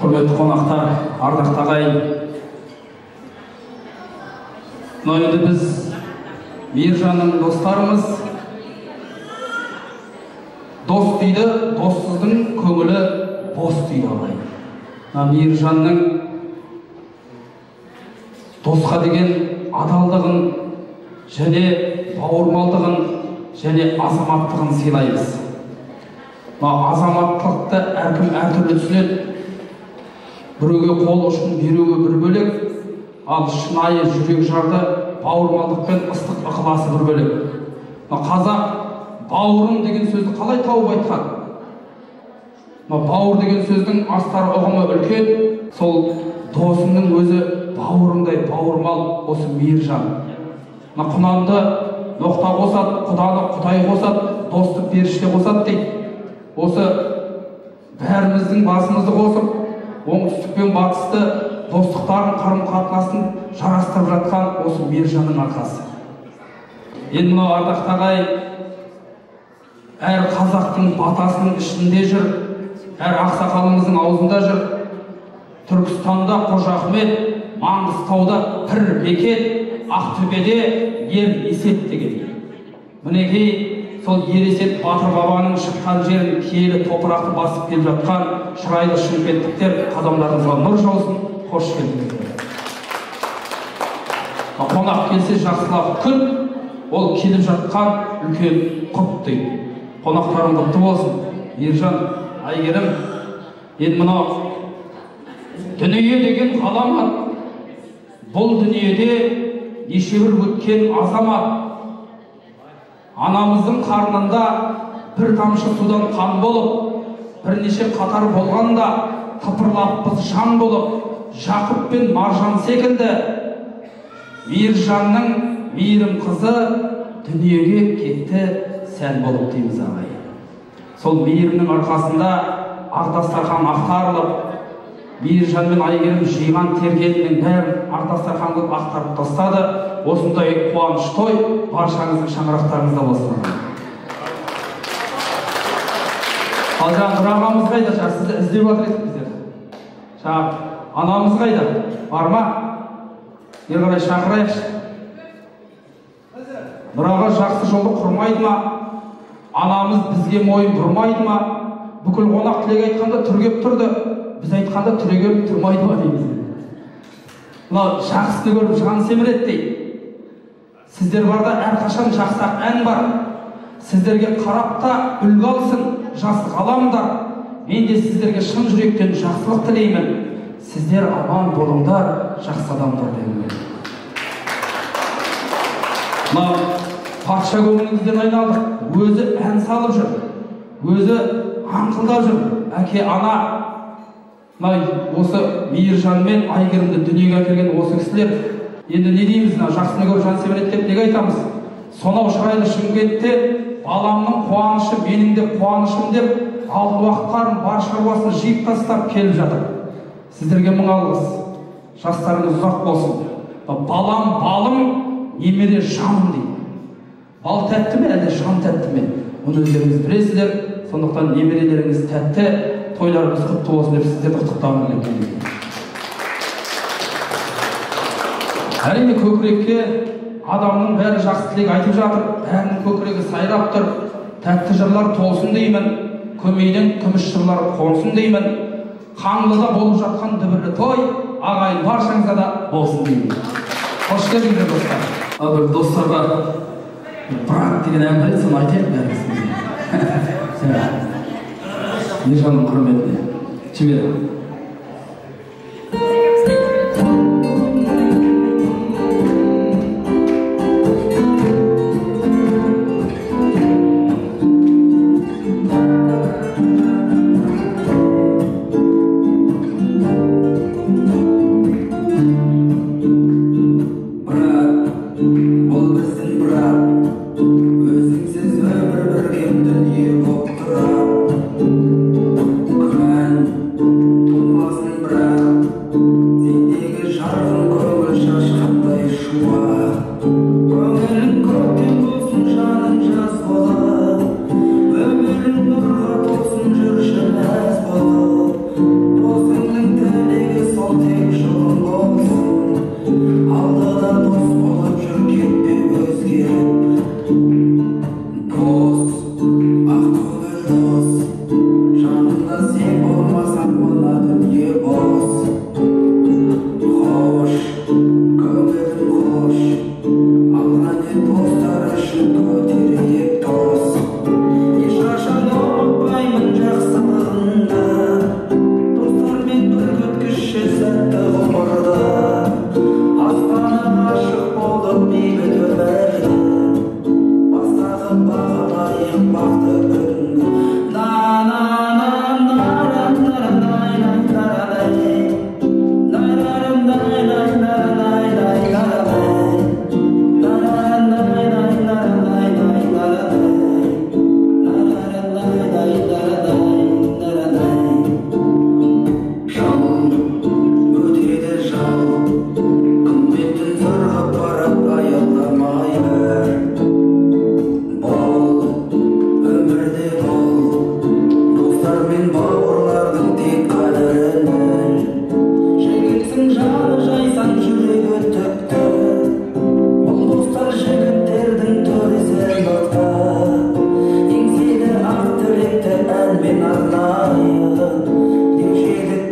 Құрметті қонақтар, ардақты ағайын. Енді біз Мейіржанның достарымыз. Дос дейді, доссыздың көңілі бос дейді ағайын. Мейіржанның досқа деген адалдығын және бауырмалдығын және азаматтығын сыйлаймыз. Азаматтылықты әркім әртүрлі түсінеді. Біреуге қол ұшын беруі бір бөлек, ал шынайы жүрек жарды бауырмалдық пен ыстық ықыласы бір бөлек. Қазақ бауырым деген сөзді қалай тауып айтқан? Бауыр деген сөздің астар ұғымы үлкен, сол досының өзі бауырыңдай бауырмал осы Мейіржан. Құнанды ноқта қосады, құданы құдай қосады, досты періште қосады дейді. Осы бәріміздің басымызды қосып, оңтүстік пен батысты достықтарын, қарым-қатынасын жарастырып жатқан осы Мейіржанның арқасы. Енді мынау ардақты ағайын, әр қазақтың батасының ішінде жүр, әр ақсақалымыздың аузында жүр. Түркістанда Қожа Ахмет, Маңғыстауда Пір Бекет, Ақтөбеде Ер Есет деген. Мінекей сол Ер Есет Батыр бабаның шыққан жерін киелі топырақты басып келіп жатқан шырайлы шымкенттіктер, қадамдарыңызға нұр жаусын, қош келдіңіздер. Қонақ келсе жақсылап күн, ол келіп жатқан үлкен құт дейді. Қонақтарың құтты болсын. Мейіржан, Айгерім, енді мынау дүние деген ғаламат, бұл дүниеде нешебір өткен азамат. Анамыздың қарнында бір тамшы судан қан болып, бірнеше қатар болғанда тыпырлап біз жан болып, Жақып пен Маржан секілді Мейіржанның мейірім қызы дүниеге кетті сәл болып дейміз ағайын. Сол мейірімнің арқасында ақ-дастархан ақтарылып, Мейіржан мен Айгерім жиған тергеннің бәрін ақ-дастархан қылып ақтарып тастады. Осындай қуаныш той баршаңыздың шаңырақтарыңызда болсын. Ал жаңа Нұр ағамыз қайда? Сізді іздеп жатыр едік біздер. Анамыз қайда? Бар ма? Ер қарай шақырайықшы. Нұр аға жақсы жолды құрмайды ма? Анамыз бізге мойын бұрмайды ма? Бүкіл қонақ тілек айтқанда түргеп тұрды. Біз айтқанда түрегеп тұрмайды ма дейміз. Мынау жақсыны көріп жан семіреді дейді. Сіздер барда әрқашан жақсы ән бар. Сіздерге қарап та үлгі алсын жас ғаламдар. Мен де сіздерге шын жүректен жақсылық тілеймін. Сіздер аман болыңдар, жақсы адамдар деймін. Мынау патша көңіліңізден айналдық. Өзі ән салып жүр. Өзі аңқылдап жүр. Әке, ана. Осы Мейіржан мен Айгерімді дүниеге әкелген осы кісілер. Енді не дейміз? Жақсыны көріп жан семіреді деп неге айтамыз? Сонау шырайлы Шымкентте баламның қуанышы, менің де қуанышым деп, алды уақыттарын бар шаруасын жиып тастап келіп жатыр. Сіздерге мың алғыс. Жастарыңыз ұзақ болсын. Балам, балым, немере жаным дейді. Бал тәтті ме, әлде жан тәтті ме? Оны өздеріңіз білесіздер. Сондықтан немерелеріңіз тәтті, тойларыңыз құтты болсын деп сіздерді құттықтағым келеді. Әрине көкірекке адамның бәрі жақсы тілек айтып жатыр, бәрінің көкірегі сайрап тұр. Тәтті жырлар толсын деймін, көмейден күміс жырлар қонсын деймін. Қаңлыда болып жатқан дүбірлі той ағайын баршаңызда да болсын деймін. Қош келдіңдер достар. Бір достарға брат деген ән бар еді, соны айтайық бәріміз. Мейіржанның құрметіне жіберем.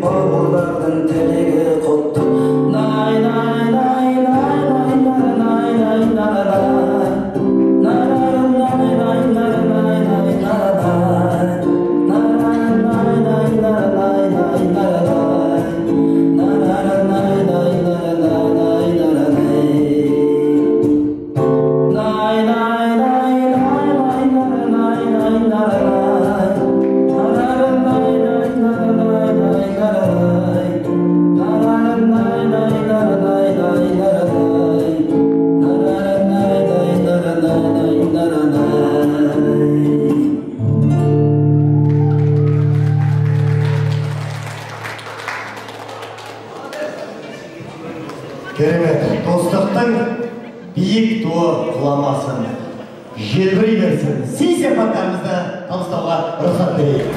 бауырлардың тілегі құтты. Най най най най най най най най Керемет, достықтың биік туы құламасын, желбірей берсін. Сый-сияпаттарымызды табыстауға рұқсат берейік.